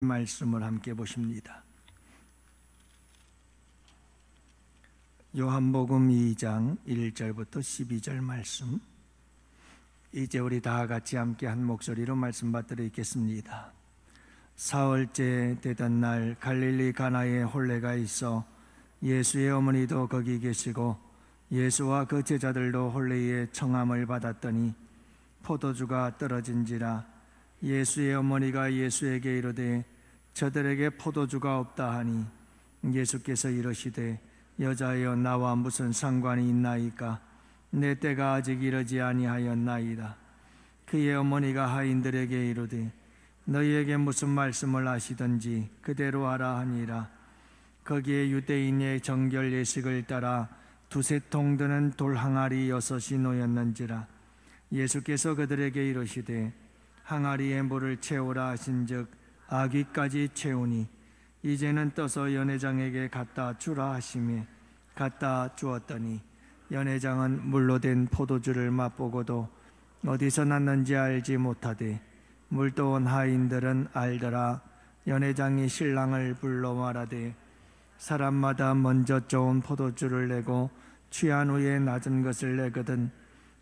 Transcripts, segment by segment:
말씀을 함께 보십니다. 요한복음 2장 1절부터 12절 말씀. 이제 우리 다 같이 함께 한 목소리로 말씀 받들어 읽겠습니다. 사흘째 되던 날 갈릴리 가나에 혼례가 있어 예수의 어머니도 거기 계시고 예수와 그 제자들도 혼례의 청함을 받았더니 포도주가 떨어진지라 예수의 어머니가 예수에게 이르되 저들에게 포도주가 없다 하니 예수께서 이르시되 여자여 나와 무슨 상관이 있나이까 내 때가 아직 이르지 아니하였나이다. 그의 어머니가 하인들에게 이르되 너희에게 무슨 말씀을 하시든지 그대로 하라 하니라. 거기에 유대인의 정결 예식을 따라 두세 통 드는 돌 항아리 6이 놓였는지라. 예수께서 그들에게 이르시되 항아리에 물을 채우라 하신즉 아귀까지 채우니 이제는 떠서 연회장에게 갖다 주라 하시매 갖다 주었더니 연회장은 물로 된 포도주를 맛보고도 어디서 났는지 알지 못하되 물도 온 하인들은 알더라. 연회장이 신랑을 불러 말하되 사람마다 먼저 좋은 포도주를 내고 취한 후에 낮은 것을 내거든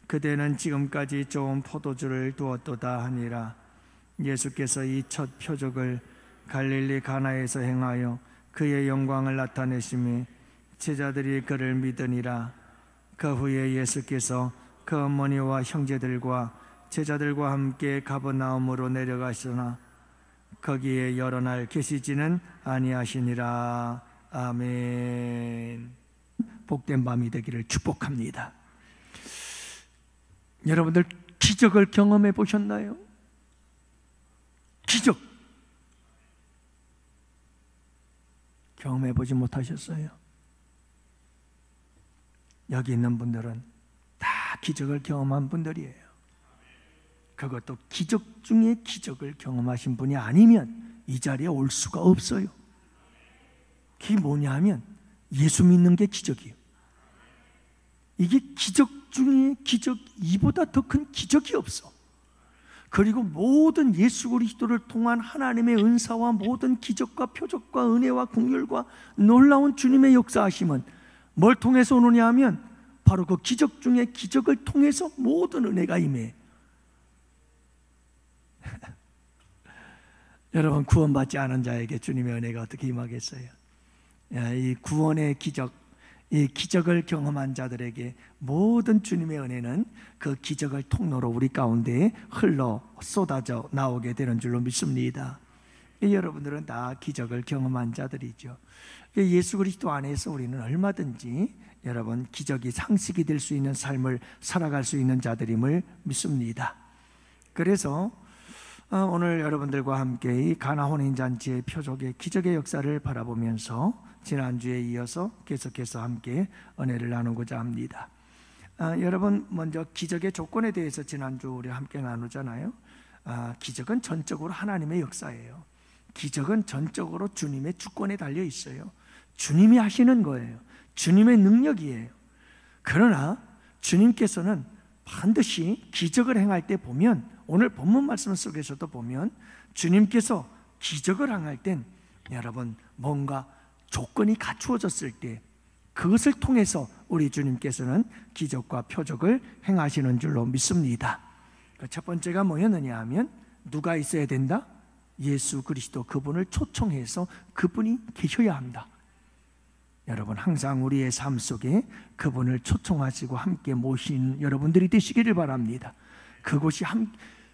그대는 지금까지 좋은 포도주를 두었도다 하니라. 예수께서 이 첫 표적을 갈릴리 가나에서 행하여 그의 영광을 나타내시며 제자들이 그를 믿으니라. 그 후에 예수께서 그 어머니와 형제들과 제자들과 함께 가버나움으로 내려가시나 거기에 여러 날 계시지는 아니하시니라. 아멘. 복된 밤이 되기를 축복합니다. 여러분들 기적을 경험해 보셨나요? 기적 경험해 보지 못하셨어요? 여기 있는 분들은 다 기적을 경험한 분들이에요. 그것도 기적 중에 기적을 경험하신 분이 아니면 이 자리에 올 수가 없어요. 그게 뭐냐 하면 예수 믿는 게 기적이에요. 이게 기적 중에 기적, 이보다 더 큰 기적이 없어. 그리고 모든 예수 그리스도를 통한 하나님의 은사와 모든 기적과 표적과 은혜와 긍휼과 놀라운 주님의 역사하심은 뭘 통해서 오느냐 하면 바로 그 기적 중에 기적을 통해서 모든 은혜가 임해. 여러분, 구원받지 않은 자에게 주님의 은혜가 어떻게 임하겠어요? 이 구원의 기적, 이 기적을 경험한 자들에게 모든 주님의 은혜는 그 기적을 통로로 우리 가운데에 흘러 쏟아져 나오게 되는 줄로 믿습니다. 여러분들은 다 기적을 경험한 자들이죠. 예수 그리스도 안에서 우리는 얼마든지 여러분 기적이 상식이 될 수 있는 삶을 살아갈 수 있는 자들임을 믿습니다. 그래서 오늘 여러분들과 함께 이 가나 혼인잔치의 표적의 기적의 역사를 바라보면서 지난주에 이어서 계속해서 함께 은혜를 나누고자 합니다. 여러분, 먼저 기적의 조건에 대해서 지난주 우리 함께 나누잖아요. 기적은 전적으로 하나님의 역사예요. 기적은 전적으로 주님의 주권에 달려 있어요. 주님이 하시는 거예요. 주님의 능력이에요. 그러나 주님께서는 반드시 기적을 행할 때 보면, 오늘 본문 말씀 속에서도 보면 주님께서 기적을 행할 땐 여러분 뭔가 조건이 갖추어졌을 때 그것을 통해서 우리 주님께서는 기적과 표적을 행하시는 줄로 믿습니다. 첫 번째가 뭐였느냐 하면 누가 있어야 된다? 예수 그리스도, 그분을 초청해서 그분이 계셔야 한다. 여러분, 항상 우리의 삶 속에 그분을 초청하시고 함께 모신 여러분들이 되시기를 바랍니다.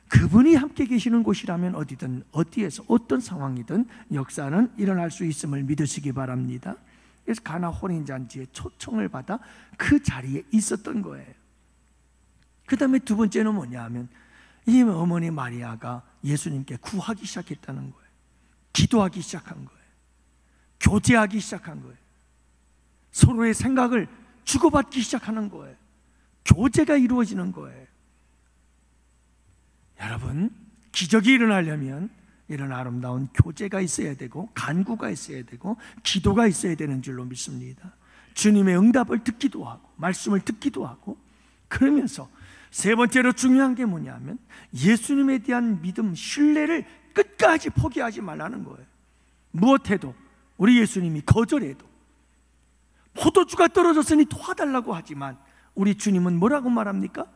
그분이 함께 계시는 곳이라면 어디든 어디에서 어떤 상황이든 역사는 일어날 수 있음을 믿으시기 바랍니다. 그래서 가나 혼인잔치에 초청을 받아 그 자리에 있었던 거예요. 그 다음에 두 번째는 뭐냐 하면 이 어머니 마리아가 예수님께 구하기 시작했다는 거예요. 기도하기 시작한 거예요. 교제하기 시작한 거예요. 서로의 생각을 주고받기 시작하는 거예요. 교제가 이루어지는 거예요. 여러분, 기적이 일어나려면 이런 아름다운 교제가 있어야 되고 간구가 있어야 되고 기도가 있어야 되는 줄로 믿습니다. 주님의 응답을 듣기도 하고 말씀을 듣기도 하고, 그러면서 세 번째로 중요한 게 뭐냐면 예수님에 대한 믿음, 신뢰를 끝까지 포기하지 말라는 거예요. 무엇해도 우리 예수님이 거절해도, 포도주가 떨어졌으니 도와달라고 하지만 우리 주님은 뭐라고 말합니까?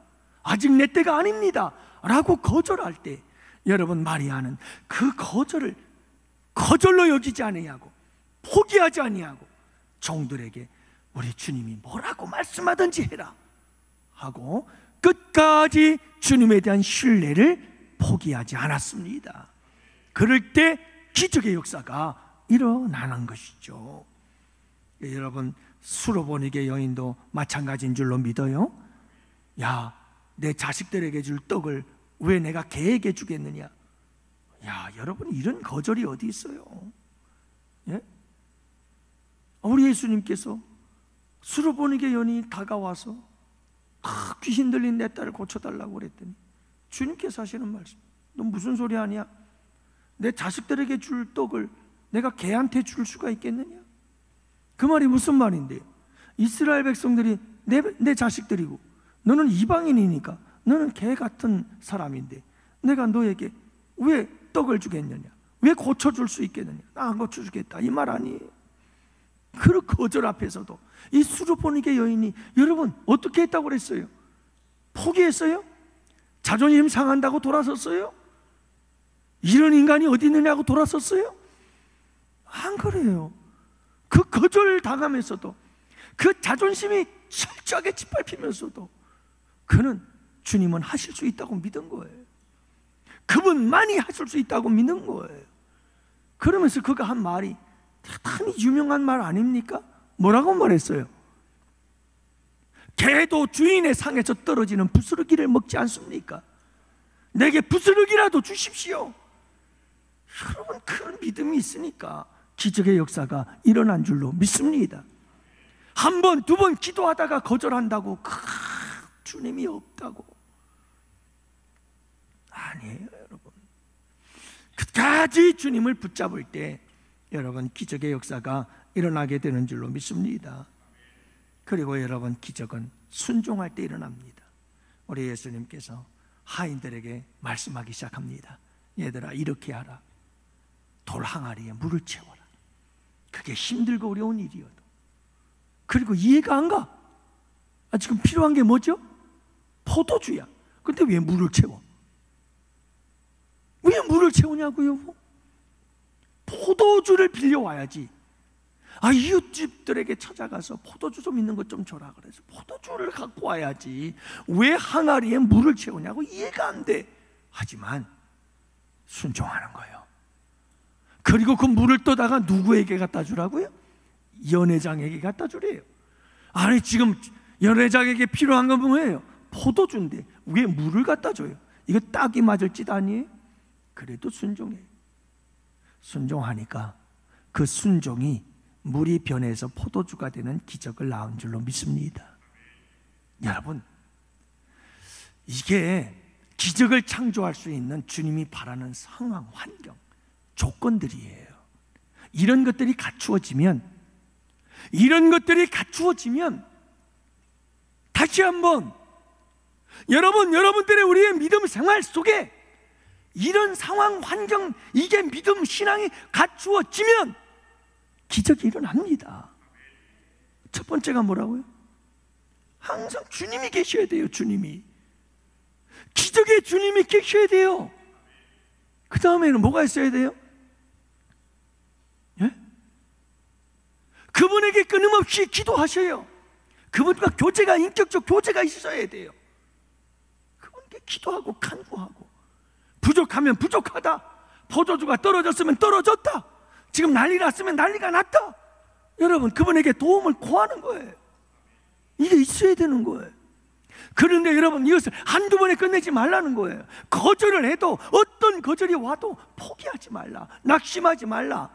아직 내 때가 아닙니다 라고 거절할 때, 여러분, 마리아는 그 거절을 거절로 여기지 아니하고 포기하지 아니하고 종들에게 우리 주님이 뭐라고 말씀하든지 해라 하고 끝까지 주님에 대한 신뢰를 포기하지 않았습니다. 그럴 때 기적의 역사가 일어나는 것이죠. 여러분, 수로보니게 여인도 마찬가지인 줄로 믿어요. 야, 내 자식들에게 줄 떡을 왜 내가 개에게 주겠느냐? 야, 여러분, 이런 거절이 어디 있어요? 예? 우리 예수님께서 수로보니게 여인이 다가와서 귀신 들린 내 딸을 고쳐달라고 그랬더니 주님께서 하시는 말씀, 너 무슨 소리 하냐? 내 자식들에게 줄 떡을 내가 개한테 줄 수가 있겠느냐? 그 말이 무슨 말인데요? 이스라엘 백성들이 내 자식들이고 너는 이방인이니까 너는 개 같은 사람인데 내가 너에게 왜 떡을 주겠느냐? 왜 고쳐줄 수 있겠느냐? 나 안 고쳐주겠다, 이 말 아니에요. 그 거절 앞에서도 이 수로보니게 여인이, 여러분, 어떻게 했다고 그랬어요? 포기했어요? 자존심 상한다고 돌아섰어요? 이런 인간이 어디 있느냐고 돌아섰어요? 안 그래요. 그 거절 당하면서도, 그 자존심이 철저하게 짓밟히면서도 그는 주님은 하실 수 있다고 믿은 거예요. 그분만이 하실 수 있다고 믿는 거예요. 그러면서 그가 한 말이 대단히 유명한 말 아닙니까? 뭐라고 말했어요? 개도 주인의 상에서 떨어지는 부스러기를 먹지 않습니까? 내게 부스러기라도 주십시오. 여러분, 그런 믿음이 있으니까 기적의 역사가 일어난 줄로 믿습니다. 한 번, 두 번 기도하다가 거절한다고 주님이 없다고, 아니에요. 여러분, 끝까지 주님을 붙잡을 때 여러분, 기적의 역사가 일어나게 되는 줄로 믿습니다. 그리고 여러분, 기적은 순종할 때 일어납니다. 우리 예수님께서 하인들에게 말씀하기 시작합니다. 얘들아, 이렇게 하라. 돌 항아리에 물을 채워라. 그게 힘들고 어려운 일이어도. 그리고 이해가 안 가. 지금 필요한 게 뭐죠? 포도주야. 근데 왜 물을 채워? 왜 물을 채우냐고요? 포도주를 빌려와야지. 이웃집들에게 찾아가서 포도주 좀 있는 것 좀 줘라 그래서 포도주를 갖고 와야지. 왜 항아리에 물을 채우냐고 이해가 안 돼. 하지만 순종하는 거예요. 그리고 그 물을 떠다가 누구에게 갖다 주라고요? 연회장에게 갖다 주래요. 아니, 지금 연회장에게 필요한 건 뭐예요? 포도주인데 왜 물을 갖다 줘요? 이거 딱이 맞을 짓 아니에요? 그래도 순종해요. 순종하니까 그 순종이 물이 변해서 포도주가 되는 기적을 낳은 줄로 믿습니다. 여러분, 이게 기적을 창조할 수 있는 주님이 바라는 상황, 환경, 조건들이에요. 이런 것들이 갖추어지면 다시 한번 여러분들의 우리의 믿음 생활 속에 이런 상황, 환경, 이게 믿음, 신앙이 갖추어지면 기적이 일어납니다. 첫 번째가 뭐라고요? 항상 주님이 계셔야 돼요. 주님이, 기적의 주님이 계셔야 돼요. 그 다음에는 뭐가 있어야 돼요? 예? 그분에게 끊임없이 기도하셔요. 그분과 교제가, 인격적 교제가 있어야 돼요. 그분께 기도하고 간구하고, 부족하면 부족하다, 포도주가 떨어졌으면 떨어졌다, 지금 난리 났으면 난리가 났다, 여러분, 그분에게 도움을 구하는 거예요. 이게 있어야 되는 거예요. 그런데 여러분, 이것을 한두 번에 끝내지 말라는 거예요. 거절을 해도, 어떤 거절이 와도 포기하지 말라, 낙심하지 말라.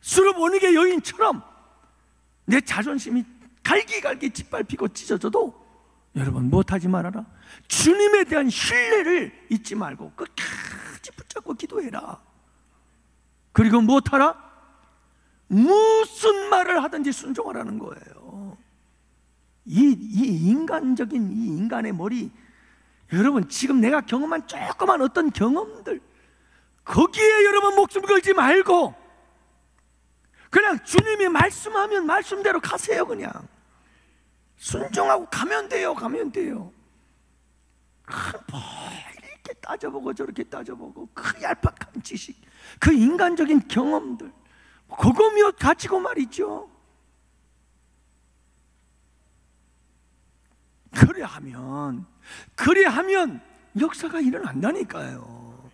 수로보니게 여인처럼 내 자존심이 갈기갈기 짓밟히고 찢어져도 여러분, 무엇하지 말아라? 주님에 대한 신뢰를 잊지 말고 끝까지 붙잡고 기도해라. 그리고 무엇하라? 무슨 말을 하든지 순종하라는 거예요. 이 인간적인 이 인간의 머리, 여러분, 지금 내가 경험한 조그만 어떤 경험들, 거기에 여러분 목숨 걸지 말고 그냥 주님이 말씀하면 말씀대로 가세요. 그냥 순종하고 가면 돼요. 뭐 이렇게 따져보고 저렇게 따져보고 그 얄팍한 지식, 그 인간적인 경험들 그거 몇 가지고 말이죠. 그래하면 역사가 일어난다니까요.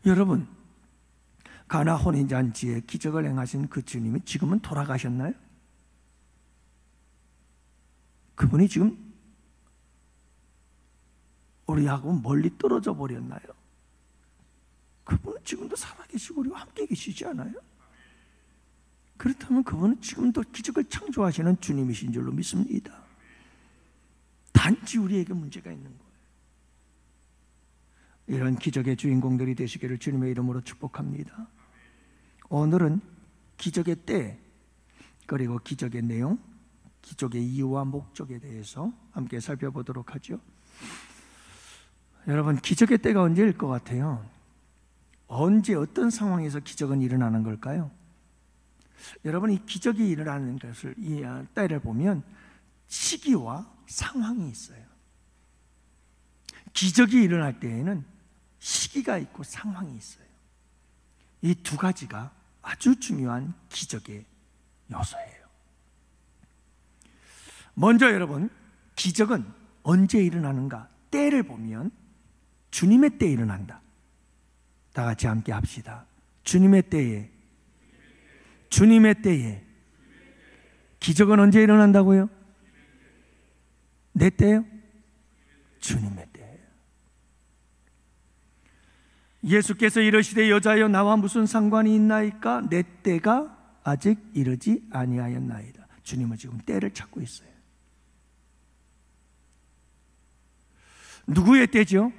여러분, 가나 혼인잔치에 기적을 행하신 그 주님이 지금은 돌아가셨나요? 그분이 지금 우리하고 멀리 떨어져 버렸나요? 그분은 지금도 살아계시고 우리와 함께 계시지 않아요? 그렇다면 그분은 지금도 기적을 창조하시는 주님이신 줄로 믿습니다. 단지 우리에게 문제가 있는 거예요. 이런 기적의 주인공들이 되시기를 주님의 이름으로 축복합니다. 오늘은 기적의 때, 그리고 기적의 내용, 기적의 이유와 목적에 대해서 함께 살펴보도록 하죠. 여러분, 기적의 때가 언제일 것 같아요? 언제 어떤 상황에서 기적은 일어나는 걸까요? 여러분, 이 기적이 일어나는 것을, 이 때를 보면 시기와 상황이 있어요. 기적이 일어날 때에는 시기가 있고 상황이 있어요. 이 두 가지가 아주 중요한 기적의 요소예요. 먼저 여러분, 기적은 언제 일어나는가? 때를 보면 주님의 때에 일어난다. 다 같이 함께 합시다. 주님의 때에 기적은 언제 일어난다고요? 내 때요? 주님의 때예요. 예수께서 이르시되 여자여 나와 무슨 상관이 있나이까? 내 때가 아직 이르지 아니하였나이다. 주님은 지금 때를 찾고 있어요. 누구의 때죠?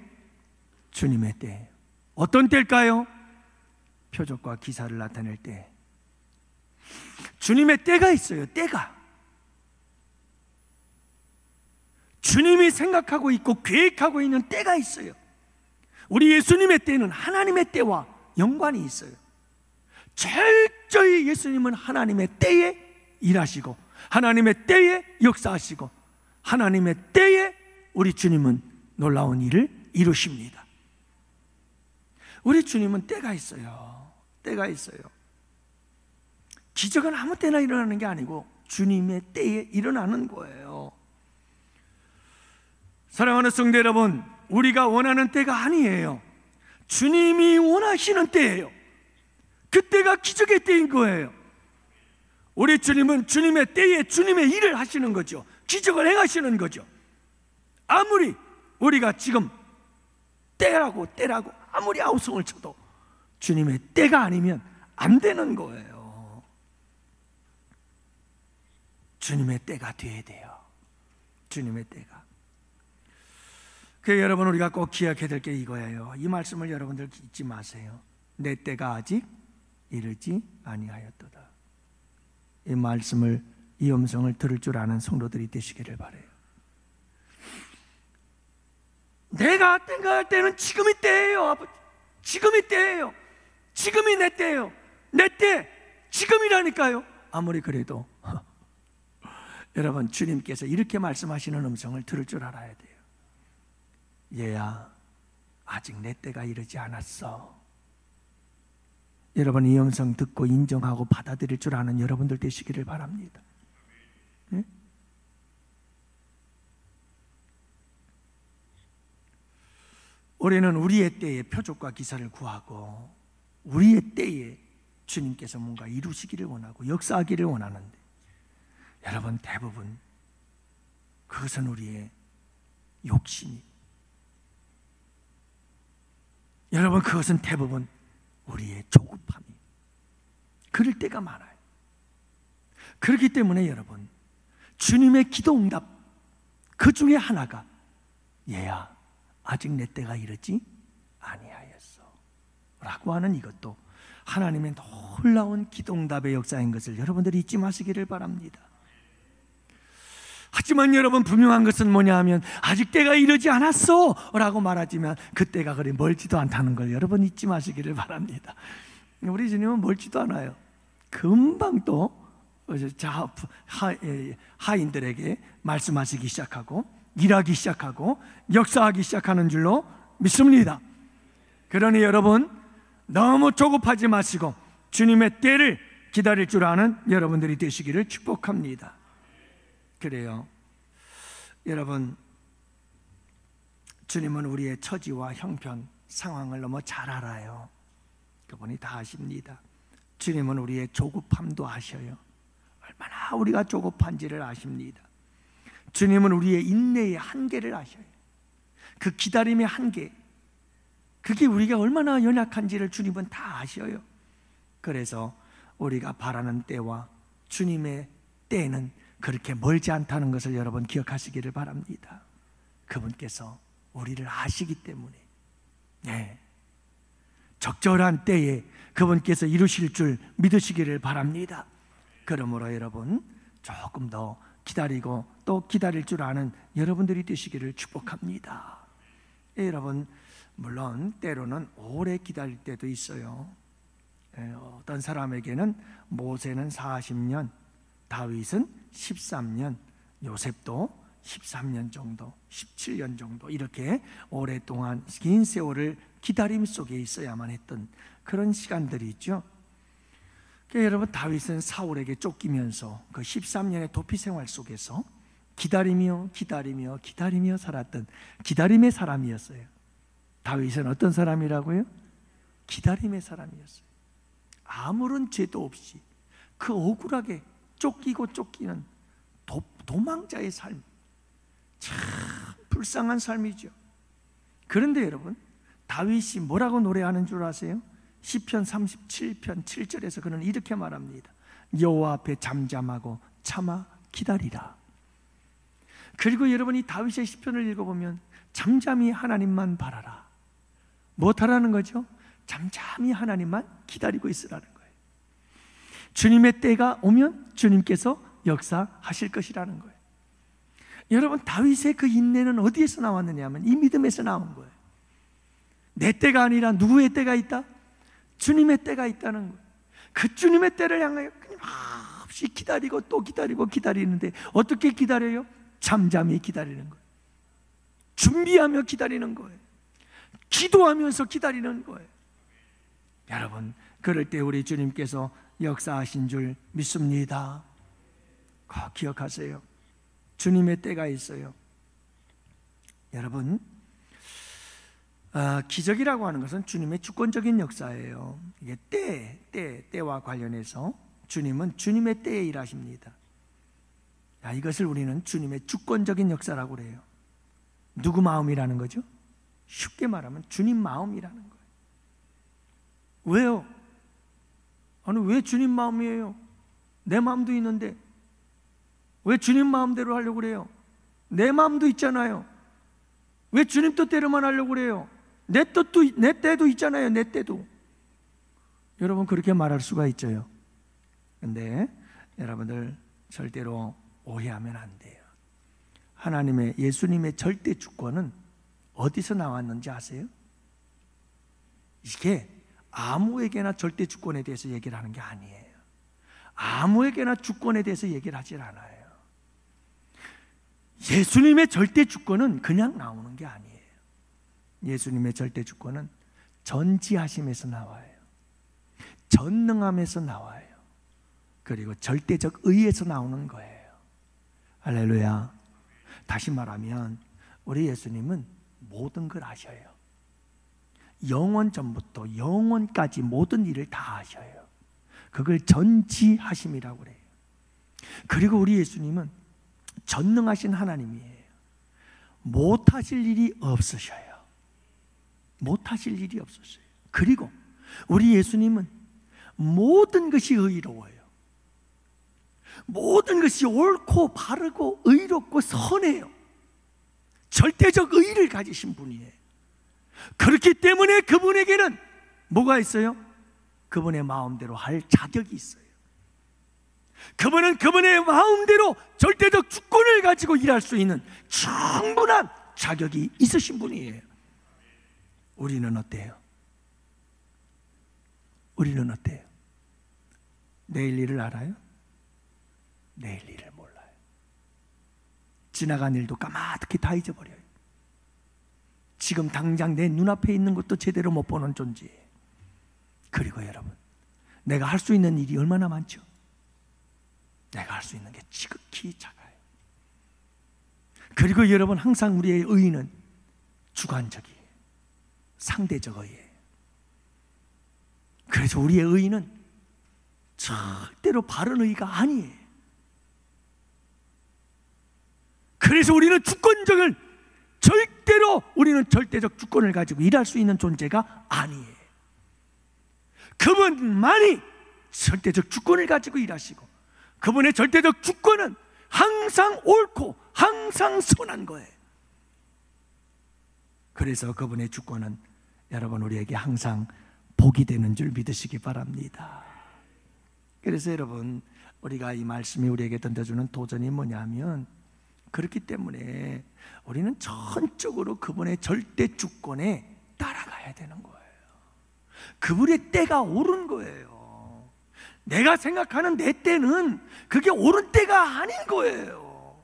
주님의 때예요. 어떤 때일까요? 표적과 기사를 나타낼 때. 주님의 때가 있어요. 때가. 주님이 생각하고 있고 계획하고 있는 때가 있어요. 우리 예수님의 때는 하나님의 때와 연관이 있어요. 철저히 예수님은 하나님의 때에 일하시고 하나님의 때에 역사하시고 하나님의 때에 우리 주님은 놀라운 일을 이루십니다. 우리 주님은 때가 있어요. 때가 있어요. 기적은 아무 때나 일어나는 게 아니고 주님의 때에 일어나는 거예요. 사랑하는 성도 여러분, 우리가 원하는 때가 아니에요. 주님이 원하시는 때예요. 그때가 기적의 때인 거예요. 우리 주님은 주님의 때에 주님의 일을 하시는 거죠. 기적을 행하시는 거죠. 아무리 우리가 지금 때라고 아무리 아우성을 쳐도 주님의 때가 아니면 안 되는 거예요. 주님의 때가 돼야 돼요. 주님의 때가. 여러분, 우리가 꼭 기억해야 될 게 이거예요. 이 말씀을 여러분들 잊지 마세요. 내 때가 아직 이르지 아니하였도다. 이 말씀을, 이 음성을 들을 줄 아는 성도들이 되시기를 바라요. 내가 생각할 때는 지금이 때예요. 아버지, 지금이 때예요. 지금이 내 때예요. 내 때, 지금이라니까요. 아무리 그래도 여러분, 주님께서 이렇게 말씀하시는 음성을 들을 줄 알아야 돼요. 얘야, 아직 내 때가 이르지 않았어. 여러분, 이 음성 듣고 인정하고 받아들일 줄 아는 여러분들 되시기를 바랍니다. 네? 우리는 우리의 때에 표적과 기사를 구하고 우리의 때에 주님께서 뭔가 이루시기를 원하고 역사하기를 원하는데, 여러분, 대부분 그것은 우리의 욕심이, 여러분, 그것은 대부분 우리의 조급함이, 그럴 때가 많아요. 그렇기 때문에 여러분, 주님의 기도 응답 그 중에 하나가 얘야, 아직 내 때가 이르지 아니하였어 라고 하는 이것도 하나님의 놀라운 기도 응답의 역사인 것을 여러분들이 잊지 마시기를 바랍니다. 하지만 여러분, 분명한 것은 뭐냐 하면 아직 때가 이르지 않았어 라고 말하지만 그 때가 그리 멀지도 않다는 걸 여러분 잊지 마시기를 바랍니다. 우리 주님은 멀지도 않아요. 금방 또 하인들에게 말씀하시기 시작하고 일하기 시작하고 역사하기 시작하는 줄로 믿습니다. 그러니 여러분, 너무 조급하지 마시고 주님의 때를 기다릴 줄 아는 여러분들이 되시기를 축복합니다. 그래요. 여러분, 주님은 우리의 처지와 형편, 상황을 너무 잘 알아요. 그분이 다 아십니다. 주님은 우리의 조급함도 아셔요. 얼마나 우리가 조급한지를 아십니다. 주님은 우리의 인내의 한계를 아셔요. 그 기다림의 한계, 그게 우리가 얼마나 연약한지를 주님은 다 아셔요. 그래서 우리가 바라는 때와 주님의 때는 그렇게 멀지 않다는 것을 여러분 기억하시기를 바랍니다. 그분께서 우리를 아시기 때문에, 적절한 때에 그분께서 이루실 줄 믿으시기를 바랍니다. 그러므로 여러분, 조금 더 기다리고 또 기다릴 줄 아는 여러분들이 되시기를 축복합니다. 여러분, 물론 때로는 오래 기다릴 때도 있어요. 어떤 사람에게는 모세는 40년, 다윗은 13년, 요셉도 13년 정도, 17년 정도, 이렇게 오랫동안 긴 세월을 기다림 속에 있어야만 했던 그런 시간들이 있죠. 그러니까 여러분, 다윗은 사울에게 쫓기면서 그 13년의 도피 생활 속에서 기다리며 살았던 기다림의 사람이었어요. 다윗은 어떤 사람이라고요? 기다림의 사람이었어요. 아무런 죄도 없이 그 억울하게 쫓기는 도망자의 삶, 참 불쌍한 삶이죠. 그런데 여러분, 다윗이 뭐라고 노래하는 줄 아세요? 시편 37편 7절에서 그는 이렇게 말합니다. 여호와 앞에 잠잠하고 참아 기다리라. 그리고 여러분이 다윗의 시편을 읽어보면 잠잠히 하나님만 바라라. 무엇하라는 거죠? 잠잠히 하나님만 기다리고 있으라는 거예요. 주님의 때가 오면 주님께서 역사하실 것이라는 거예요. 여러분, 다윗의 그 인내는 어디에서 나왔느냐 하면 이 믿음에서 나온 거예요. 내 때가 아니라 누구의 때가 있다? 주님의 때가 있다는 거예요. 그 주님의 때를 향하여 끊임없이 기다리고 또 기다리는데 어떻게 기다려요? 잠잠히 기다리는 거예요. 준비하며 기다리는 거예요. 기도하면서 기다리는 거예요. 여러분, 그럴 때 우리 주님께서 역사하신 줄 믿습니다. 꼭 기억하세요. 주님의 때가 있어요. 여러분, 기적이라고 하는 것은 주님의 주권적인 역사예요. 이게 때와 관련해서 주님은 주님의 때에 일하십니다. 이것을 우리는 주님의 주권적인 역사라고 그래요. 누구 마음이라는 거죠? 쉽게 말하면 주님 마음이라는 거예요. 왜요? 아니, 왜 주님 마음이에요? 내 마음도 있는데 왜 주님 마음대로 하려고 그래요? 내 마음도 있잖아요. 왜 주님 뜻대로만 하려고 그래요? 내 때도 있잖아요. 내 때도. 여러분, 그렇게 말할 수가 있죠. 근데 여러분들 절대로 오해하면 안 돼요. 하나님의, 예수님의 절대 주권은 어디서 나왔는지 아세요? 이게 아무에게나 절대 주권에 대해서 얘기를 하는 게 아니에요. 아무에게나 주권에 대해서 얘기를 하질 않아요. 예수님의 절대 주권은 그냥 나오는 게 아니에요. 예수님의 절대 주권은 전지하심에서 나와요. 전능함에서 나와요. 그리고 절대적 의에서 나오는 거예요. 할렐루야. 다시 말하면 우리 예수님은 모든 걸 아셔요. 영원 전부터 영원까지 모든 일을 다 아셔요. 그걸 전지하심이라고 그래요. 그리고 우리 예수님은 전능하신 하나님이에요. 못하실 일이 없으셔요. 못하실 일이 없으셔요. 그리고 우리 예수님은 모든 것이 의로워요. 모든 것이 옳고 바르고 의롭고 선해요. 절대적 의를 가지신 분이에요. 그렇기 때문에 그분에게는 뭐가 있어요? 그분의 마음대로 할 자격이 있어요. 그분은 그분의 마음대로 절대적 주권을 가지고 일할 수 있는 충분한 자격이 있으신 분이에요. 우리는 어때요? 우리는 어때요? 내일 일을 알아요? 내일 일을 몰라요. 지나간 일도 까마득히 다 잊어버려요. 지금 당장 내 눈앞에 있는 것도 제대로 못 보는 존재예요. 그리고 여러분, 내가 할 수 있는 일이 얼마나 많죠? 내가 할 수 있는 게 지극히 작아요. 그리고 여러분, 항상 우리의 의의는 주관적이에요. 상대적 의의예요. 그래서 우리의 의의는 절대로 바른 의의가 아니에요. 그래서 우리는 주권적을 절대로 우리는 절대적 주권을 가지고 일할 수 있는 존재가 아니에요. 그분만이 절대적 주권을 가지고 일하시고, 그분의 절대적 주권은 항상 옳고 항상 선한 거예요. 그래서 그분의 주권은 여러분 우리에게 항상 복이 되는 줄 믿으시기 바랍니다. 그래서 여러분, 우리가 이 말씀이 우리에게 던져주는 도전이 뭐냐면, 그렇기 때문에 우리는 전적으로 그분의 절대 주권에 따라가야 되는 거예요. 그분의 때가 옳은 거예요. 내가 생각하는 내 때는 그게 옳은 때가 아닌 거예요.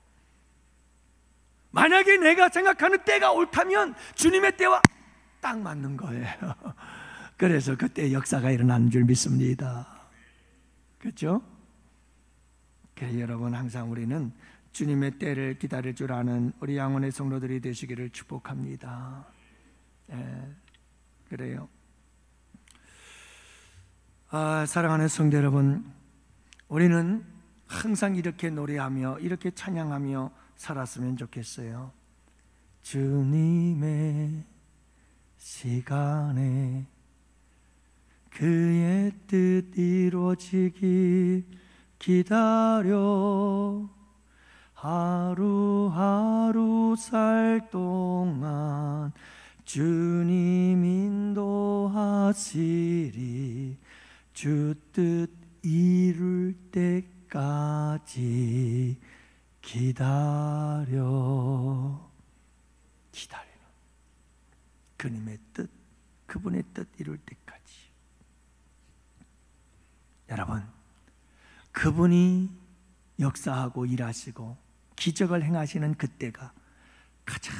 만약에 내가 생각하는 때가 옳다면 주님의 때와 딱 맞는 거예요. 그래서 그때 역사가 일어나는 줄 믿습니다. 그렇죠? 그래서 여러분, 항상 우리는 주님의 때를 기다릴 줄 아는 우리 양원의 성도들이 되시기를 축복합니다. 그래요. 사랑하는 성도 여러분, 우리는 항상 이렇게 노래하며 이렇게 찬양하며 살았으면 좋겠어요. 주님의 시간에 그의 뜻 이루어지기 기다려 하루하루 살 동안 주님 인도하시리. 주 뜻 이룰 때까지 기다리는 그님의 뜻, 그분의 뜻 이룰 때까지. 여러분, 그분이 역사하고 일하시고 기적을 행하시는 그때가 가장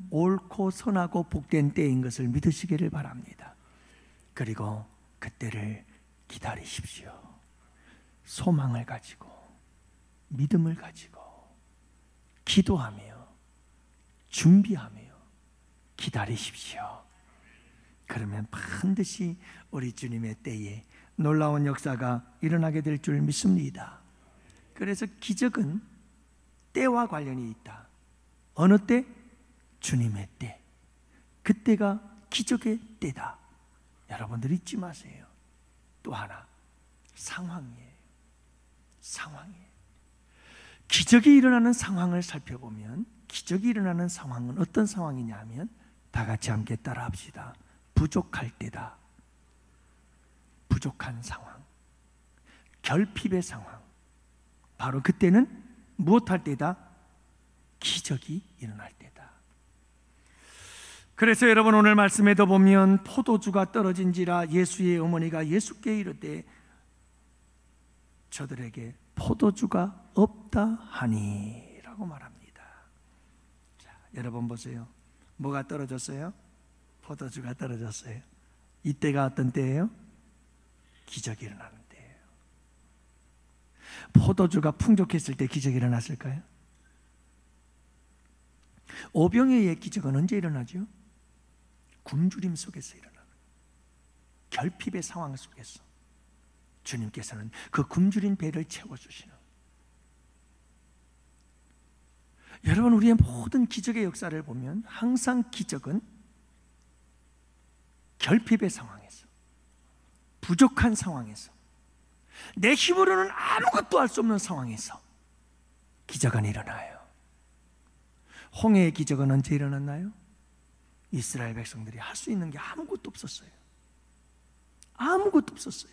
옳고 선하고 복된 때인 것을 믿으시기를 바랍니다. 그리고 그때를 기다리십시오. 소망을 가지고, 믿음을 가지고, 기도하며, 준비하며 기다리십시오. 그러면 반드시 우리 주님의 때에 놀라운 역사가 일어나게 될 줄 믿습니다. 그래서 기적은 때와 관련이 있다. 어느 때? 주님의 때. 그때가 기적의 때다. 여러분들 잊지 마세요. 또 하나, 상황이에요. 기적이 일어나는 상황을 살펴보면, 기적이 일어나는 상황은 어떤 상황이냐 하면, 다 같이 함께 따라 합시다. 부족할 때다. 부족한 상황, 결핍의 상황. 바로 그때는 무엇할 때다? 기적이 일어날 때다. 그래서 여러분, 오늘 말씀에도 보면 포도주가 떨어진지라 예수의 어머니가 예수께 이르되 저들에게 포도주가 없다 하니 라고 말합니다. 자, 여러분 보세요. 뭐가 떨어졌어요? 포도주가 떨어졌어요. 이때가 어떤 때예요? 기적이 일어나는 때예요. 포도주가 풍족했을 때 기적이 일어났을까요? 오병이어의 기적은 언제 일어나죠? 굶주림 속에서 일어나는, 결핍의 상황 속에서 주님께서는 그 굶주린 배를 채워주시는. 여러분, 우리의 모든 기적의 역사를 보면 항상 기적은 결핍의 상황에서, 부족한 상황에서, 내 힘으로는 아무것도 할 수 없는 상황에서 기적은 일어나요. 홍해의 기적은 언제 일어났나요? 이스라엘 백성들이 할 수 있는 게 아무것도 없었어요. 아무것도 없었어요.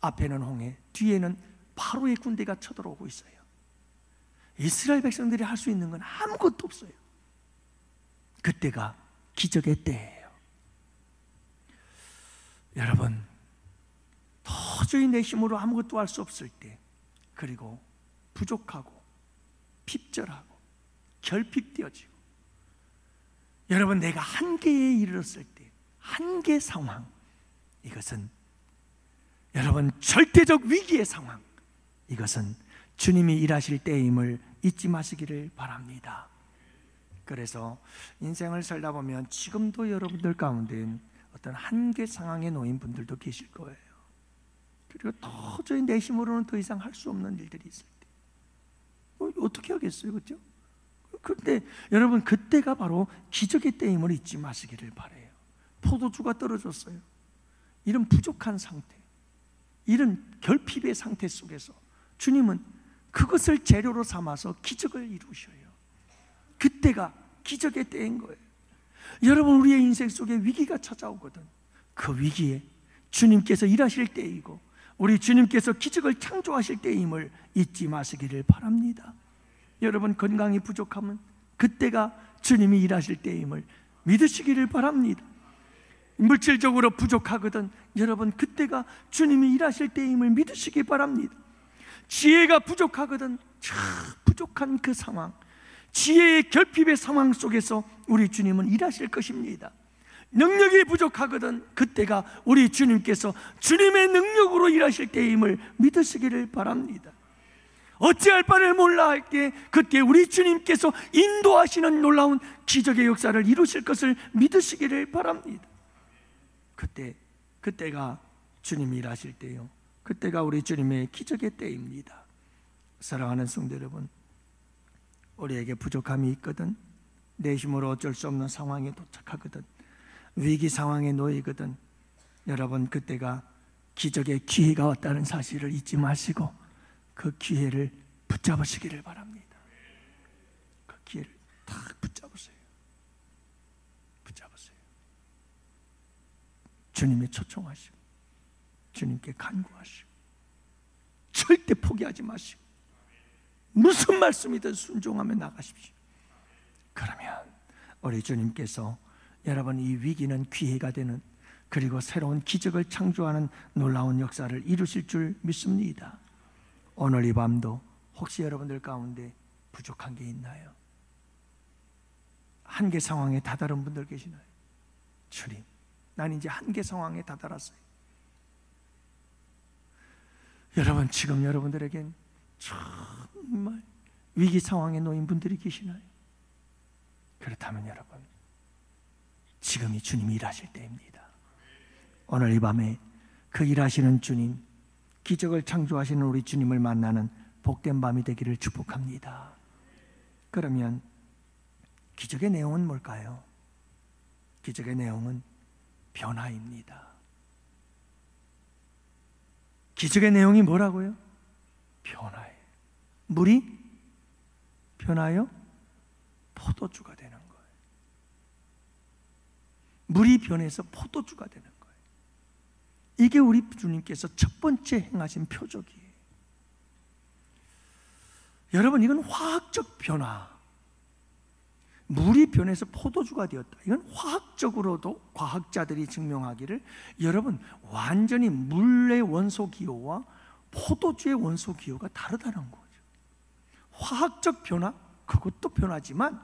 앞에는 홍해, 뒤에는 바로의 군대가 쳐들어오고 있어요. 이스라엘 백성들이 할 수 있는 건 아무것도 없어요. 그때가 기적의 때예요. 여러분, 도저히 내 힘으로 아무것도 할 수 없을 때, 그리고 부족하고 핍절하고 결핍되어지고, 여러분, 내가 한계에 이르렀을 때, 한계 상황, 이것은 여러분 절대적 위기의 상황, 이것은 주님이 일하실 때임을 잊지 마시기를 바랍니다. 그래서 인생을 살다 보면 지금도 여러분들 가운데 어떤 한계 상황에 놓인 분들도 계실 거예요. 그리고 도저히 내 힘으로는 더 이상 할 수 없는 일들이 있을 때 어떻게 하겠어요, 그렇죠? 그런데 여러분, 그때가 바로 기적의 때임을 잊지 마시기를 바라요. 포도주가 떨어졌어요. 이런 부족한 상태, 이런 결핍의 상태 속에서 주님은 그것을 재료로 삼아서 기적을 이루셔요. 그때가 기적의 때인 거예요. 여러분, 우리의 인생 속에 위기가 찾아오거든. 그 위기에 주님께서 일하실 때이고 우리 주님께서 기적을 창조하실 때임을 잊지 마시기를 바랍니다. 여러분, 건강이 부족하면 그때가 주님이 일하실 때임을 믿으시기를 바랍니다. 물질적으로 부족하거든, 여러분, 그때가 주님이 일하실 때임을 믿으시기 바랍니다. 지혜가 부족하거든, 부족한 그 상황, 지혜의 결핍의 상황 속에서 우리 주님은 일하실 것입니다. 능력이 부족하거든, 그때가 우리 주님께서 주님의 능력으로 일하실 때임을 믿으시기를 바랍니다. 어찌할 바를 몰라 할 때 그때 우리 주님께서 인도하시는 놀라운 기적의 역사를 이루실 것을 믿으시기를 바랍니다. 그때가 주님이 일하실 때요, 그때가 우리 주님의 기적의 때입니다. 사랑하는 성도 여러분, 우리에게 부족함이 있거든, 내 힘으로 어쩔 수 없는 상황에 도착하거든, 위기 상황에 놓이거든, 여러분, 그때가 기적의 기회가 왔다는 사실을 잊지 마시고 그 기회를 붙잡으시기를 바랍니다. 그 기회를 딱 붙잡으세요. 주님에 초청하시고 주님께 간구하시고 절대 포기하지 마시고 무슨 말씀이든 순종하며 나가십시오. 그러면 우리 주님께서 여러분, 이 위기는 기회가 되는, 그리고 새로운 기적을 창조하는 놀라운 역사를 이루실 줄 믿습니다. 오늘 이 밤도 혹시 여러분들 가운데 부족한 게 있나요? 한계 상황에 다다른 분들 계시나요? 주님, 난 이제 한계 상황에 다다랐어요. 여러분, 지금 여러분들에겐 정말 위기 상황에 놓인 분들이 계시나요? 그렇다면 여러분, 지금이 주님이 일하실 때입니다. 오늘 이 밤에 그 일하시는 주님, 기적을 창조하시는 우리 주님을 만나는 복된 밤이 되기를 축복합니다. 그러면 기적의 내용은 뭘까요? 기적의 내용은 변화입니다. 기적의 내용이 뭐라고요? 변화예요. 물이 변하여 포도주가 되는 거예요. 물이 변해서 포도주가 되는 거예요. 이게 우리 주님께서 첫 번째 행하신 표적이에요. 여러분, 이건 화학적 변화. 물이 변해서 포도주가 되었다. 이건 화학적으로도 과학자들이 증명하기를, 여러분, 완전히 물의 원소 기호와 포도주의 원소 기호가 다르다는 거죠. 화학적 변화, 그것도 변화지만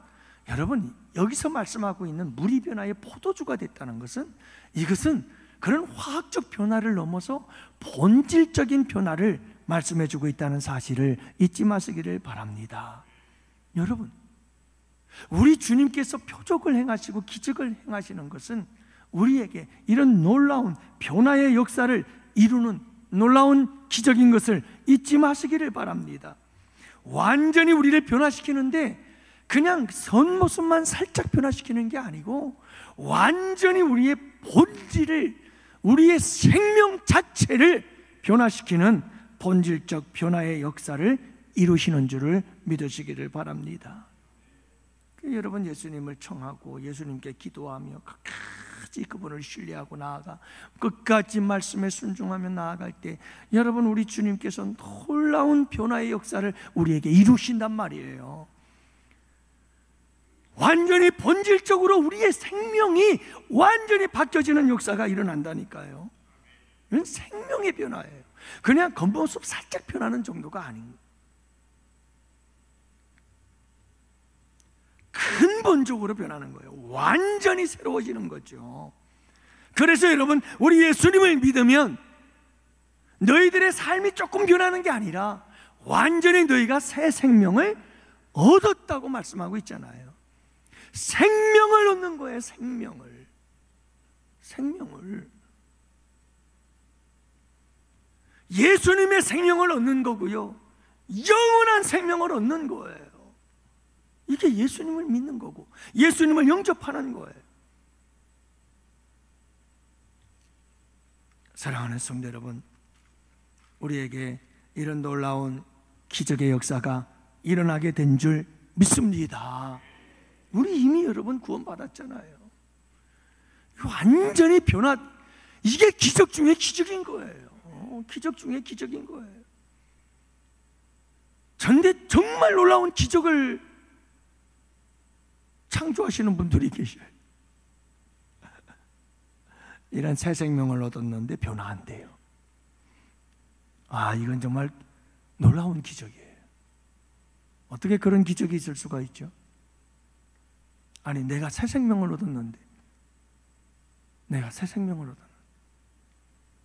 여러분, 여기서 말씀하고 있는 물이 변화에 포도주가 됐다는 것은, 이것은 그런 화학적 변화를 넘어서 본질적인 변화를 말씀해주고 있다는 사실을 잊지 마시기를 바랍니다. 여러분, 우리 주님께서 표적을 행하시고 기적을 행하시는 것은 우리에게 이런 놀라운 변화의 역사를 이루는 놀라운 기적인 것을 잊지 마시기를 바랍니다. 완전히 우리를 변화시키는데 그냥 겉모습만 살짝 변화시키는 게 아니고 완전히 우리의 본질을, 우리의 생명 자체를 변화시키는 본질적 변화의 역사를 이루시는 줄을 믿으시기를 바랍니다. 여러분, 예수님을 청하고 예수님께 기도하며 끝까지 그분을 신뢰하고 나아가 끝까지 말씀에 순종하며 나아갈 때 여러분, 우리 주님께서 놀라운 변화의 역사를 우리에게 이루신단 말이에요. 완전히 본질적으로 우리의 생명이 완전히 바뀌어지는 역사가 일어난다니까요. 이건 생명의 변화예요. 그냥 겉모습 살짝 변하는 정도가 아닌 거예요. 근본적으로 변하는 거예요. 완전히 새로워지는 거죠. 그래서 여러분, 우리 예수님을 믿으면 너희들의 삶이 조금 변하는 게 아니라 완전히 너희가 새 생명을 얻었다고 말씀하고 있잖아요. 생명을 얻는 거예요. 생명을. 예수님의 생명을 얻는 거고요, 영원한 생명을 얻는 거예요. 이게 예수님을 믿는 거고 예수님을 영접하는 거예요. 사랑하는 성도 여러분, 우리에게 이런 놀라운 기적의 역사가 일어나게 된 줄 믿습니다. 우리 이미 여러분 구원받았잖아요. 완전히 이게 기적 중에 기적인 거예요. 기적 중에 기적인 거예요. 그런데 정말 놀라운 기적을 창조하시는 분들이 계셔요. 이런 새 생명을 얻었는데 변화한대요. 이건 정말 놀라운 기적이에요. 어떻게 그런 기적이 있을 수가 있죠? 아니, 내가 새 생명을 얻었는데,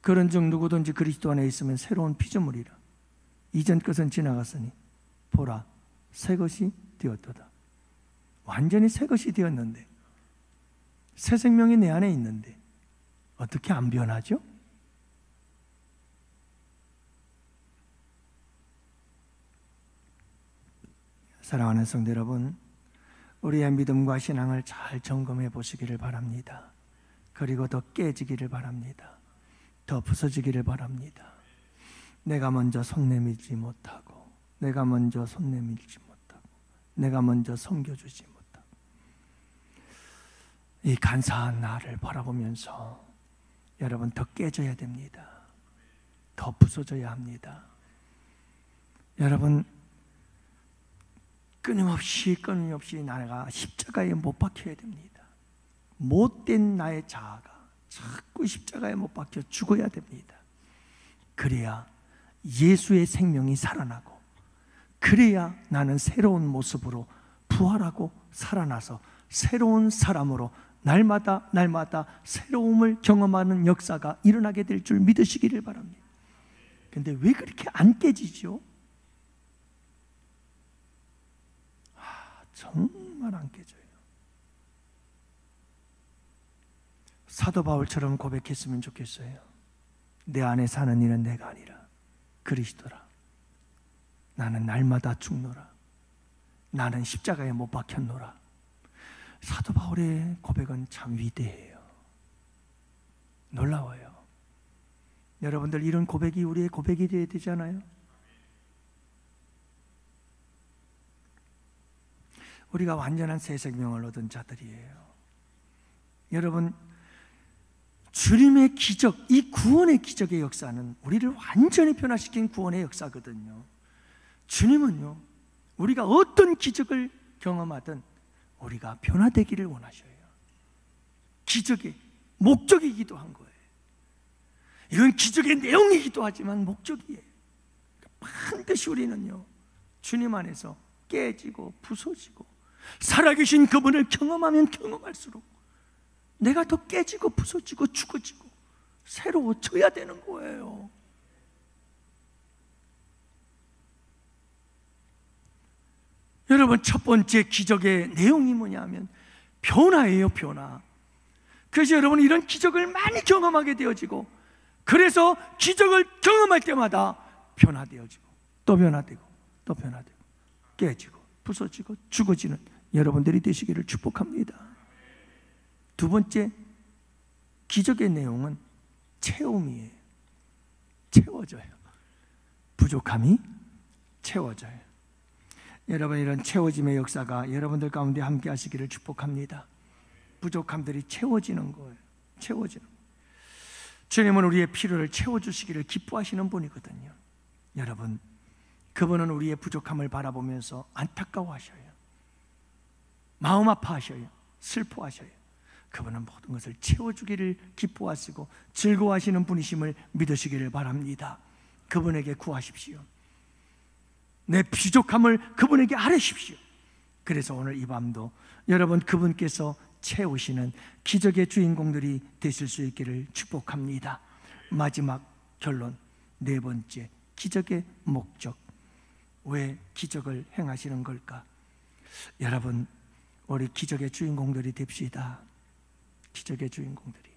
그런즉 누구든지 그리스도 안에 있으면 새로운 피조물이라. 이전 것은 지나갔으니 보라, 새 것이 되었도다. 완전히 새 것이 되었는데, 새 생명이 내 안에 있는데 어떻게 안 변하죠? 사랑하는 성도 여러분, 우리의 믿음과 신앙을 잘 점검해 보시기를 바랍니다. 그리고 더 깨지기를 바랍니다. 더 부서지기를 바랍니다. 내가 먼저 손 내밀지 못하고, 내가 먼저 섬겨주지 못하고, 이 간사한 나를 바라보면서 여러분, 더 깨져야 됩니다. 더 부서져야 합니다. 여러분, 끊임없이 나가 십자가에 못 박혀야 됩니다. 못된 나의 자아가 자꾸 십자가에 못 박혀 죽어야 됩니다. 그래야 예수의 생명이 살아나고, 그래야 나는 새로운 모습으로 부활하고 살아나서 새로운 사람으로 날마다 새로움을 경험하는 역사가 일어나게 될 줄 믿으시기를 바랍니다. 그런데 왜 그렇게 안 깨지죠? 정말 안 깨져요. 사도 바울처럼 고백했으면 좋겠어요. 내 안에 사는 이는 내가 아니라 그리스도라. 나는 날마다 죽노라. 나는 십자가에 못 박혔노라. 사도 바울의 고백은 참 위대해요. 놀라워요. 여러분들, 이런 고백이 우리의 고백이 되어야 되잖아요. 우리가 완전한 새 생명을 얻은 자들이에요. 여러분, 주님의 기적, 이 구원의 기적의 역사는 우리를 완전히 변화시킨 구원의 역사거든요. 주님은요, 우리가 어떤 기적을 경험하든 우리가 변화되기를 원하셔요. 기적의 목적이기도 한 거예요. 이건 기적의 내용이기도 하지만 목적이에요. 반드시 우리는요, 주님 안에서 깨지고 부서지고 살아계신 그분을 경험하면 경험할수록 내가 더 깨지고 부서지고 죽어지고 새로워져야 되는 거예요. 여러분, 첫 번째 기적의 내용이 뭐냐면 변화예요. 변화. 그래서 여러분, 이런 기적을 많이 경험하게 되어지고, 그래서 기적을 경험할 때마다 변화되어지고 또 변화되고 또 변화되고 깨지고 부서지고 죽어지는 여러분들이 되시기를 축복합니다. 두 번째 기적의 내용은 채움이에요. 채워져요. 부족함이 채워져요. 여러분, 이런 채워짐의 역사가 여러분들 가운데 함께 하시기를 축복합니다. 부족함들이 채워지는 거예요. 채워지는. 주님은 우리의 필요를 채워주시기를 기뻐하시는 분이거든요. 여러분, 그분은 우리의 부족함을 바라보면서 안타까워하셔요. 마음 아파하셔요. 슬퍼하셔요. 그분은 모든 것을 채워주기를 기뻐하시고 즐거워하시는 분이심을 믿으시기를 바랍니다. 그분에게 구하십시오. 내 부족함을 그분에게 아뢰십시오. 그래서 오늘 이 밤도 여러분 그분께서 채우시는 기적의 주인공들이 되실 수 있기를 축복합니다. 마지막 결론, 네 번째, 기적의 목적. 왜 기적을 행하시는 걸까? 여러분, 우리 기적의 주인공들이 됩시다. 기적의 주인공들이.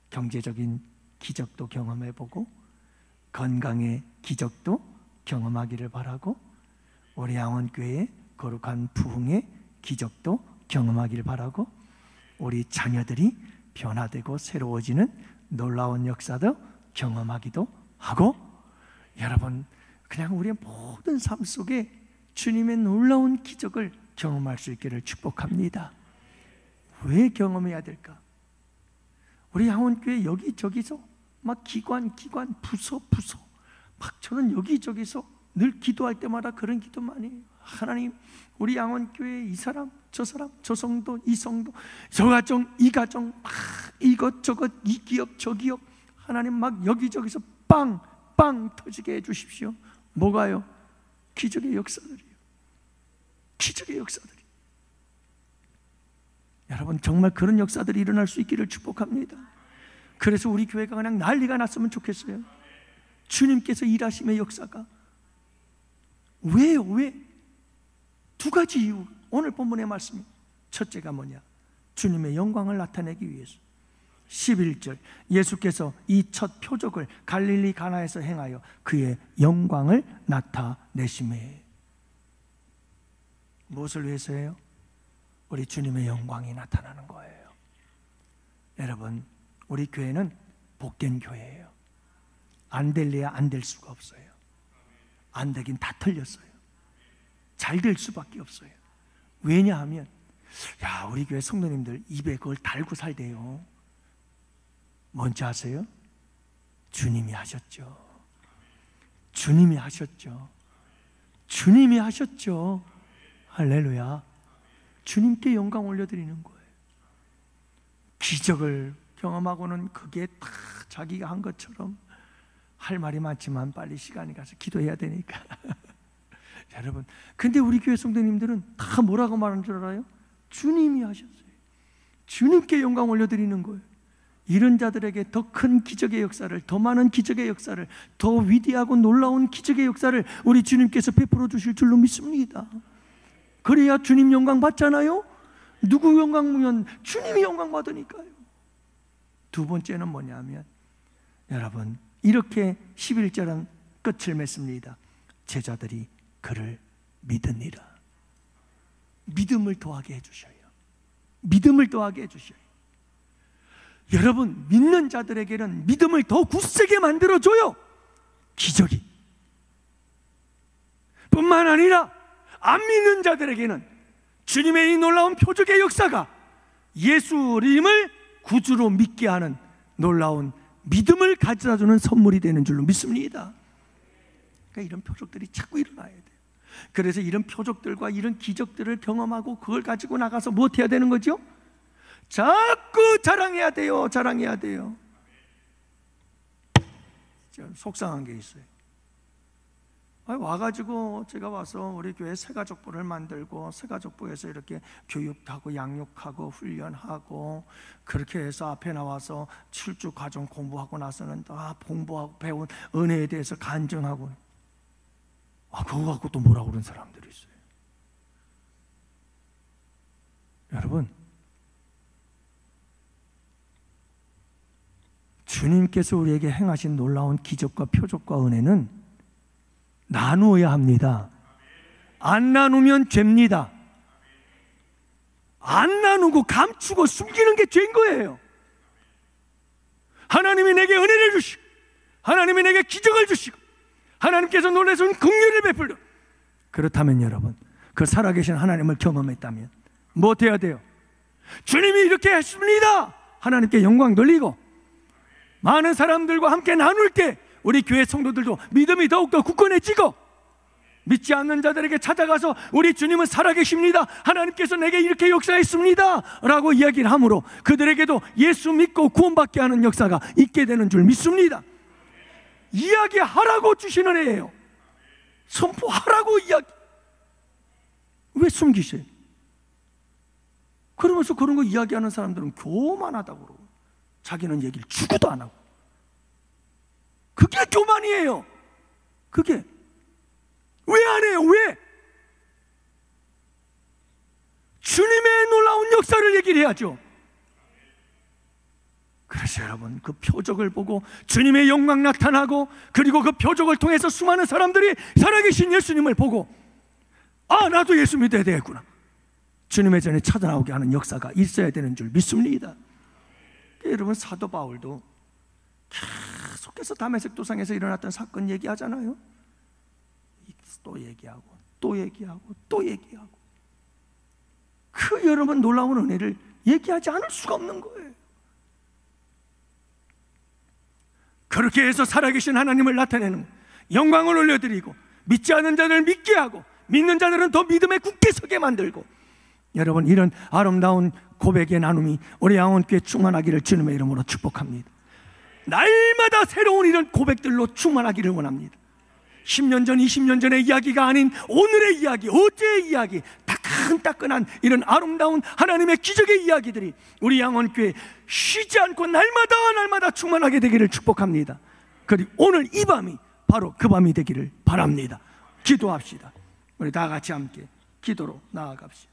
경제적인 기적도 경험해보고 건강의 기적도 경험하기를 바라고 우리 양원교회의 거룩한 부흥의 기적도 경험하기를 바라고 우리 자녀들이 변화되고 새로워지는 놀라운 역사도 경험하기도 하고, 여러분 그냥 우리의 모든 삶 속에 주님의 놀라운 기적을 경험할 수 있기를 축복합니다. 왜 경험해야 될까? 우리 양원교회 여기저기서 막 기관 부서 막 저는 여기저기서 늘 기도할 때마다 그런 기도 많이 해요. 하나님, 우리 양원교회 이 사람 저 성도 이 성도 저 가정 이 가정 막 이것저것 이 기업 저 기업 하나님 막 여기저기서 빵 터지게 해주십시오. 뭐가요? 기적의 역사들이요. 기적의 역사들이. 여러분 정말 그런 역사들이 일어날 수 있기를 축복합니다. 그래서 우리 교회가 그냥 난리가 났으면 좋겠어요. 주님께서 일하심의 역사가. 왜요? 왜? 두 가지 이유. 오늘 본문의 말씀이 첫째가 뭐냐? 주님의 영광을 나타내기 위해서. 11절, 예수께서 이 첫 표적을 갈릴리 가나에서 행하여 그의 영광을 나타내심에. 무엇을 위해서예요? 우리 주님의 영광이 나타나는 거예요. 여러분, 우리 교회는 복된 교회예요. 안 될래야 안 될 수가 없어요. 안 되긴 다 틀렸어요. 잘 될 수밖에 없어요. 왜냐하면 우리 교회 성도님들 입에 그걸 달고 살대요. 뭔지 아세요? 주님이 하셨죠. 주님이 하셨죠. 주님이 하셨죠. 할렐루야. 주님께 영광 올려드리는 거예요. 기적을 경험하고는 그게 다 자기가 한 것처럼 할 말이 많지만 빨리 시간이 가서 기도해야 되니까. 여러분, 근데 우리 교회 성도님들은 다 뭐라고 말하는 줄 알아요? 주님이 하셨어요. 주님께 영광 올려드리는 거예요. 이런 자들에게 더 큰 기적의 역사를, 더 많은 기적의 역사를, 더 위대하고 놀라운 기적의 역사를 우리 주님께서 베풀어 주실 줄로 믿습니다. 그래야 주님 영광 받잖아요. 누구 영광 보면 주님이 영광 받으니까요. 두 번째는 뭐냐면, 여러분 이렇게 11절은 끝을 맺습니다. 제자들이 그를 믿으니라. 믿음을 더하게 해주셔요. 믿음을 더하게 해주셔요. 여러분, 믿는 자들에게는 믿음을 더 굳세게 만들어줘요. 기적이. 뿐만 아니라 안 믿는 자들에게는 주님의 이 놀라운 표적의 역사가 예수님을 구주로 믿게 하는 놀라운 믿음을 가져다주는 선물이 되는 줄로 믿습니다. 그러니까 이런 표적들이 자꾸 일어나야 돼요. 그래서 이런 표적들과 이런 기적들을 경험하고 그걸 가지고 나가서 무엇 해야 되는 거죠? 자꾸 자랑해야 돼요. 자랑해야 돼요. 속상한 게 있어요. 와가지고 제가 와서 우리 교회 새가족부를 만들고 새가족부에서 이렇게 교육하고 양육하고 훈련하고 그렇게 해서 앞에 나와서 출주 과정 공부하고 나서는 다 공부하고 배운 은혜에 대해서 간증하고, 그거 갖고 또 뭐라고 그러는 사람들이 있어요. 여러분, 주님께서 우리에게 행하신 놀라운 기적과 표적과 은혜는 나누어야 합니다. 안 나누면 죄입니다. 안 나누고 감추고 숨기는 게 죄인 거예요. 하나님이 내게 은혜를 주시고 하나님이 내게 기적을 주시고 하나님께서 놀라신 긍휼을 베풀려. 그렇다면 여러분, 그 살아계신 하나님을 경험했다면 뭐 돼야 돼요? 주님이 이렇게 했습니다. 하나님께 영광 돌리고 많은 사람들과 함께 나눌 때 우리 교회 성도들도 믿음이 더욱더 굳건해지고 믿지 않는 자들에게 찾아가서 우리 주님은 살아계십니다, 하나님께서 내게 이렇게 역사했습니다 라고 이야기를 함으로 그들에게도 예수 믿고 구원받게 하는 역사가 있게 되는 줄 믿습니다. 이야기하라고 주시는 애예요. 선포하라고 이야기. 왜 숨기세요? 그러면서 그런 거 이야기하는 사람들은 교만하다고 그러고 자기는 얘기를 주고도 안 하고. 그게 교만이에요. 그게 왜 안 해요? 왜? 주님의 놀라운 역사를 얘기를 해야죠. 그래서 여러분, 그 표적을 보고 주님의 영광 나타나고, 그리고 그 표적을 통해서 수많은 사람들이 살아계신 예수님을 보고, 아, 나도 예수 믿어야 되겠구나, 주님의 전에 찾아나오게 하는 역사가 있어야 되는 줄 믿습니다. 여러분, 사도 바울도 계속해서 다메섹 도상에서 일어났던 사건 얘기하잖아요. 또 얘기하고 또 얘기하고 또 얘기하고, 그 여러분 놀라운 은혜를 얘기하지 않을 수가 없는 거예요. 그렇게 해서 살아계신 하나님을 나타내는, 영광을 올려드리고 믿지 않는 자들을 믿게 하고 믿는 자들은 더 믿음에 굳게 서게 만들고, 여러분, 이런 아름다운 고백의 나눔이 우리 양원교회 충만하기를 주님의 이름으로 축복합니다. 날마다 새로운 이런 고백들로 충만하기를 원합니다. 10년 전, 20년 전의 이야기가 아닌 오늘의 이야기, 어제의 이야기, 따끈따끈한 이런 아름다운 하나님의 기적의 이야기들이 우리 양원교회 쉬지 않고 날마다 충만하게 되기를 축복합니다. 그리고 오늘 이 밤이 바로 그 밤이 되기를 바랍니다. 기도합시다. 우리 다 같이 함께 기도로 나아갑시다.